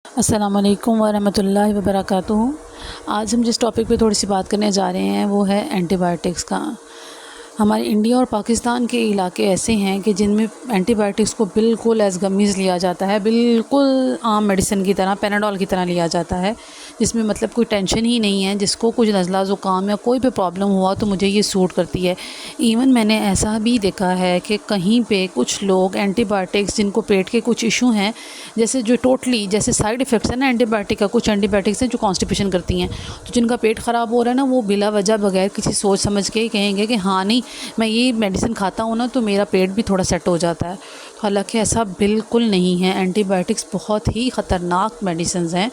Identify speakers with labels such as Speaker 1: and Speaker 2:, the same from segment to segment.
Speaker 1: अस्सलाम वालेकुम वरहमतुल्लाहि वबरकातुहू। आज हम जिस टॉपिक पे थोड़ी सी बात करने जा रहे हैं वो है एंटीबायोटिक्स का। हमारे इंडिया और पाकिस्तान के इलाके ऐसे हैं कि जिनमें एंटीबायोटिक्स को बिल्कुल एज़ गमीज़ लिया जाता है, बिल्कुल आम मेडिसिन की तरह, पैनाडोल की तरह लिया जाता है, जिसमें मतलब कोई टेंशन ही नहीं है। जिसको कुछ नज़ला ज़ुकाम या कोई भी प्रॉब्लम हुआ तो मुझे ये सूट करती है। इवन मैंने ऐसा भी देखा है कि कहीं पे कुछ लोग एंटीबायोटिक्स, जिनको पेट के कुछ इशू हैं, जैसे जो टोटली जैसे साइड इफ़ेक्ट्स है ना एंटीबायोटिक का, कुछ एंटीबायोटिक्स हैं जो कॉन्स्टिपेशन करती हैं, तो जिनका पेट ख़राब हो रहा है ना, वो बिला वजह बगैर किसी सोच समझ के ही कहेंगे कि हाँ नहीं, मैं ये मेडिसिन खाता हूँ ना तो मेरा पेट भी थोड़ा सेट हो जाता है। हालांकि ऐसा बिल्कुल नहीं है। एंटीबायोटिक्स बहुत ही ख़तरनाक मेडिसिन हैं।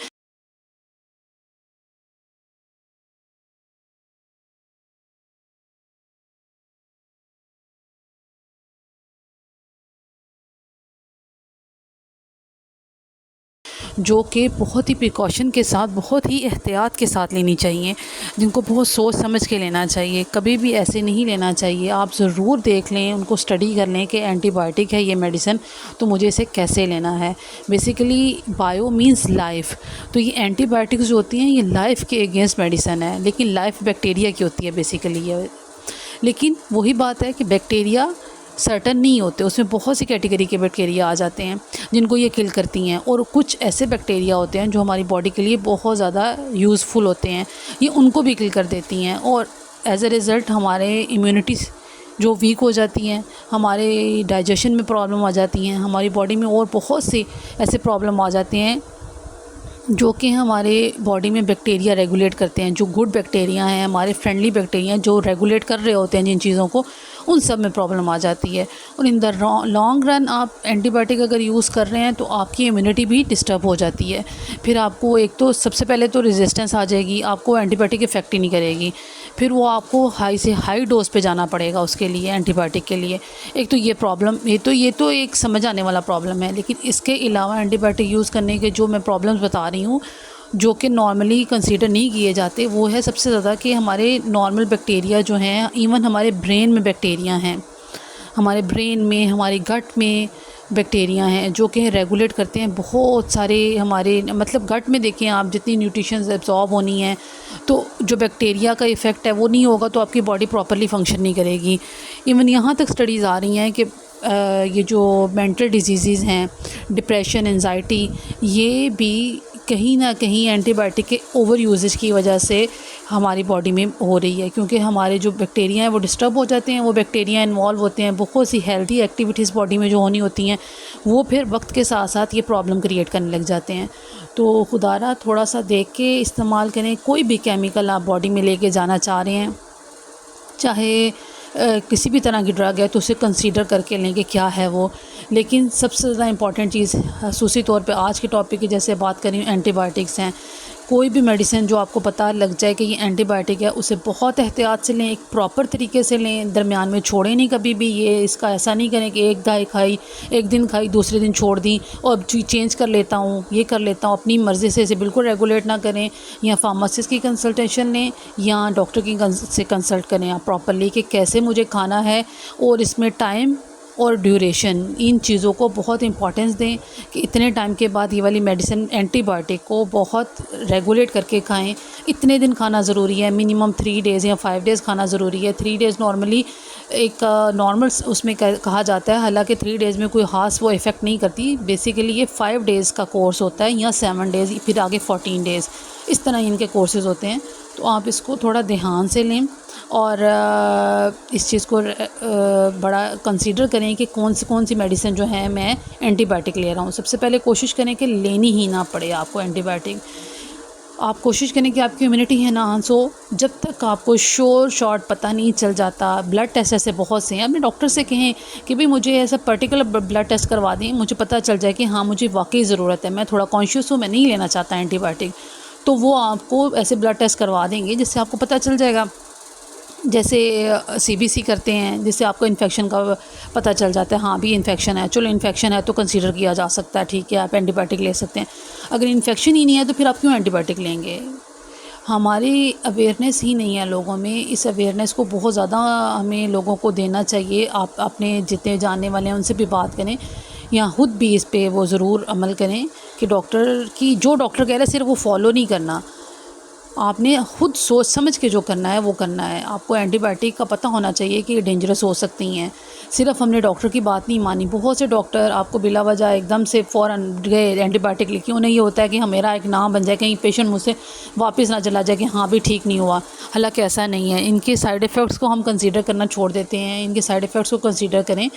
Speaker 1: जो कि बहुत ही प्रिकॉशन के साथ, बहुत ही एहतियात के साथ लेनी चाहिए, जिनको बहुत सोच समझ के लेना चाहिए। कभी भी ऐसे नहीं लेना चाहिए। आप ज़रूर देख लें, उनको स्टडी कर लें कि एंटीबायोटिक है ये मेडिसिन, तो मुझे इसे कैसे लेना है। बेसिकली बायो मींस लाइफ, तो ये एंटीबायोटिक्स जो होती हैं ये लाइफ के अगेंस्ट मेडिसिन है, लेकिन लाइफ बैक्टीरिया की होती है बेसिकली ये। लेकिन वही बात है कि बैक्टीरिया सर्टन नहीं होते, उसमें बहुत सी कैटेगरी के बैक्टीरिया आ जाते हैं जिनको ये किल करती हैं, और कुछ ऐसे बैक्टीरिया होते हैं जो हमारी बॉडी के लिए बहुत ज़्यादा यूज़फुल होते हैं, ये उनको भी किल कर देती हैं, और एज ए रिज़ल्ट हमारे इम्यूनिटी जो वीक हो जाती हैं, हमारे डाइजेशन में प्रॉब्लम आ जाती हैं, हमारी बॉडी में और बहुत से ऐसे प्रॉब्लम आ जाते हैं जो कि हमारे बॉडी में बैक्टीरिया रेगुलेट करते हैं। जो गुड बैक्टीरिया हैं, हमारे फ्रेंडली बैक्टीरिया जो रेगुलेट कर रहे होते हैं जिन चीज़ों को, उन सब में प्रॉब्लम आ जाती है। और इन द लॉन्ग रन आप एंटीबायोटिक अगर यूज़ कर रहे हैं तो आपकी इम्यूनिटी भी डिस्टर्ब हो जाती है। फिर आपको एक तो सबसे पहले तो रेजिस्टेंस आ जाएगी, आपको एंटीबायोटिक इफ़ेक्ट ही नहीं करेगी। फिर वो आपको हाई से हाई डोज पे जाना पड़ेगा उसके लिए, एंटीबायोटिक के लिए। एक तो ये प्रॉब्लम, ये तो एक समझ आने वाला प्रॉब्लम है। लेकिन इसके अलावा एंटीबायोटिक यूज़ करने के जो मैं प्रॉब्लम्स बता रही हूँ, जो कि नॉर्मली कंसीडर नहीं किए जाते, वो है सबसे ज़्यादा कि हमारे नॉर्मल बैक्टीरिया जो हैं, इवन हमारे ब्रेन में बैक्टीरिया हैं, हमारे ब्रेन में, हमारे गट में बैक्टीरिया हैं जो कि रेगुलेट करते हैं बहुत सारे हमारे, मतलब गट में देखें आप, जितनी न्यूट्रिशंस एब्जॉर्ब होनी है, तो जो बैक्टीरिया का इफ़ेक्ट है वो नहीं होगा तो आपकी बॉडी प्रॉपरली फंक्शन नहीं करेगी। इवन यहाँ तक स्टडीज़ आ रही हैं कि ये जो मेंटल डिजीज़ हैं, डिप्रेशन, एंजाइटी, ये भी कहीं ना कहीं एंटीबायोटिक के ओवर यूजेज की वजह से हमारी बॉडी में हो रही है, क्योंकि हमारे जो बैक्टीरिया हैं वो डिस्टर्ब हो जाते हैं। वो बैक्टीरिया इन्वॉल्व होते हैं बहुत सी हेल्दी एक्टिविटीज़ बॉडी में जो होनी होती हैं, वो फिर वक्त के साथ साथ ये प्रॉब्लम क्रिएट करने लग जाते हैं। तो खुदारा थोड़ा सा देख के इस्तेमाल करें। कोई भी केमिकल आप बॉडी में लेके जाना चाह रहे हैं, चाहे किसी भी तरह की ड्रग है, तो उसे कंसीडर करके लें कि क्या है वो। लेकिन सबसे ज़्यादा इंपॉर्टेंट चीज़ खसूसी तौर पे आज के टॉपिक की जैसे बात करें, एंटीबायोटिक्स हैं। कोई भी मेडिसिन जो आपको पता लग जाए कि ये एंटीबायोटिक है, उसे बहुत एहतियात से लें, एक प्रॉपर तरीके से लें, दरमियान में छोड़ें नहीं कभी भी। ये इसका ऐसा नहीं करें कि एक दवाई खाई, एक दिन खाई, दूसरे दिन छोड़ दी और चेंज कर लेता हूँ, ये कर लेता हूँ, अपनी मर्ज़ी से इसे बिल्कुल रेगुलेट ना करें। या फार्मासिस्ट की कंसल्टेशन लें या डॉक्टर की से कंसल्ट करें आप प्रॉपरली कि कैसे मुझे खाना है, और इसमें टाइम और ड्यूरेशन, इन चीज़ों को बहुत इंपॉर्टेंस दें कि इतने टाइम के बाद ये वाली मेडिसिन एंटीबायोटिक को बहुत रेगुलेट करके खाएं। इतने दिन खाना ज़रूरी है, मिनिमम 3 डेज़ या 5 डेज़ खाना ज़रूरी है। 3 डेज़ नॉर्मली एक नॉर्मल उसमें कहा जाता है, हालांकि 3 डेज़ में कोई ख़ास वो इफ़ेक्ट नहीं करती। बेसिकली ये 5 डेज़ का कोर्स होता है या 7 डेज़, फिर आगे 14 डेज़, इस तरह इनके कोर्सेज़ होते हैं। तो आप इसको थोड़ा ध्यान से लें और इस चीज़ को बड़ा कंसीडर करें कि कौन सी मेडिसिन जो है मैं एंटीबायोटिक ले रहा हूँ। सबसे पहले कोशिश करें कि लेनी ही ना पड़े आपको एंटीबायोटिक। आप कोशिश करें कि आपकी इम्यूनिटी एनहांस हो। जब तक आपको शॉर्ट पता नहीं चल जाता, ब्लड टेस्ट ऐसे बहुत से हैं, अपने डॉक्टर से कहें कि भाई मुझे ऐसा पर्टिकुलर ब्लड टेस्ट करवा दें, मुझे पता चल जाए कि हाँ मुझे वाकई ज़रूरत है, मैं थोड़ा कॉन्शियस हूँ, मैं नहीं लेना चाहता एंटीबायोटिक, तो वो आपको ऐसे ब्लड टेस्ट करवा देंगे जिससे आपको पता चल जाएगा। जैसे सीबीसी करते हैं, जिससे आपको इन्फेक्शन का पता चल जाता है, हाँ भी इन्फेक्शन है, चलो इन्फेक्शन है तो कंसीडर किया जा सकता है, ठीक है आप एंटीबायोटिक ले सकते हैं। अगर इन्फेक्शन ही नहीं है तो फिर आप क्यों एंटीबायोटिक लेंगे। हमारी अवेयरनेस ही नहीं है लोगों में। इस अवेयरनेस को बहुत ज़्यादा हमें लोगों को देना चाहिए। आप अपने जितने जानने वाले हैं उनसे भी बात करें या खुद भी इस पे वो ज़रूर अमल करें कि डॉक्टर की जो डॉक्टर कह रहे हैं सिर्फ वो फॉलो नहीं करना, आपने खुद सोच समझ के जो करना है वो करना है। आपको एंटीबायोटिक का पता होना चाहिए कि ये डेंजरस हो सकती हैं। सिर्फ हमने डॉक्टर की बात नहीं मानी। बहुत से डॉक्टर आपको बिला वजह एकदम से फ़ौरन गए एंटीबायोटिक लिखी, उन्हें ये होता है कि हाँ मेरा एक नाम बन जाए, कहीं पेशेंट मुझसे वापस ना चला जाए कि हाँ भी ठीक नहीं हुआ। हालांकि ऐसा नहीं है। इनके साइड इफ़ेक्ट्स को हम कंसीडर करना छोड़ देते हैं। इनके साइड इफ़ेक्ट्स को कंसीडर करें।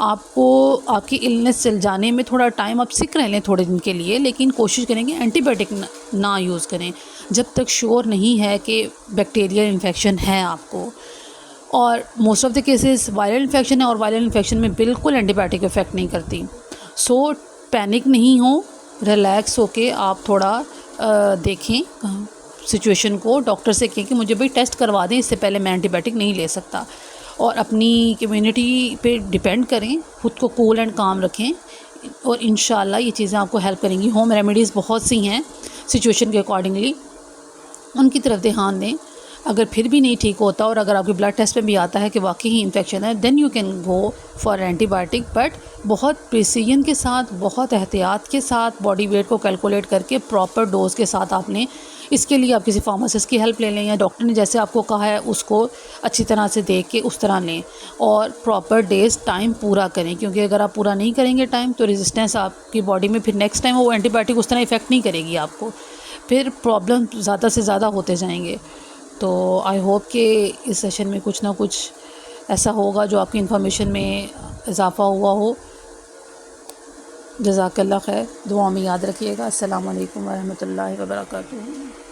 Speaker 1: आपको आपकी इलनेस चल जाने में थोड़ा टाइम, आप सिक रह लें थोड़े दिन के लिए, लेकिन कोशिश करेंगे एंटीबायोटिक ना यूज़ करें जब तक श्योर नहीं है कि बैक्टीरियल इन्फेक्शन है आपको। और most of the cases viral infection है, और वायरल इन्फेक्शन में बिल्कुल एंटीबायोटिक इफ़ेक्ट नहीं करती। सो पैनिक नहीं हो, रिलैक्स होके आप थोड़ा देखें सिचुएशन को। डॉक्टर से कहें कि मुझे भाई टेस्ट करवा दें, इससे पहले मैं एंटीबायोटिक नहीं ले सकता। और अपनी कम्युनिटी पे डिपेंड करें, ख़ुद को कूल एंड काम रखें, और इंशाल्लाह ये चीज़ें आपको हेल्प करेंगी। होम रेमेडीज़ बहुत सी हैं, सिचुएशन के अकॉर्डिंगली उनकी तरफ ध्यान दें। अगर फिर भी नहीं ठीक होता और अगर आपके ब्लड टेस्ट में भी आता है कि वाकई ही इन्फेक्शन है, then you can go for antibiotic, but बहुत प्रिसीजन के साथ, बहुत एहतियात के साथ, बॉडी वेट को कैलकुलेट करके प्रॉपर डोज के साथ आप लें। इसके लिए आप किसी फार्मासिस्ट की हेल्प ले लें, या डॉक्टर ने जैसे आपको कहा है उसको अच्छी तरह से देख के उस तरह लें, और प्रॉपर डेज टाइम पूरा करें, क्योंकि अगर आप पूरा नहीं करेंगे टाइम तो रेजिस्टेंस आपकी बॉडी में, फिर नेक्स्ट टाइम वो एंटीबायोटिक उस तरह इफ़ेक्ट नहीं करेगी आपको, फिर प्रॉब्लम ज़्यादा से ज़्यादा होते जाएंगे। तो आई होप कि इस सेशन में कुछ ना कुछ ऐसा होगा जो आपकी इन्फॉर्मेशन में इजाफ़ा हुआ हो। जज़ाकल्लाह खैर, दुआ में याद रखिएगा। अस्सलामु अलैकुम वरहमतुल्लाहि वबरकातुहू।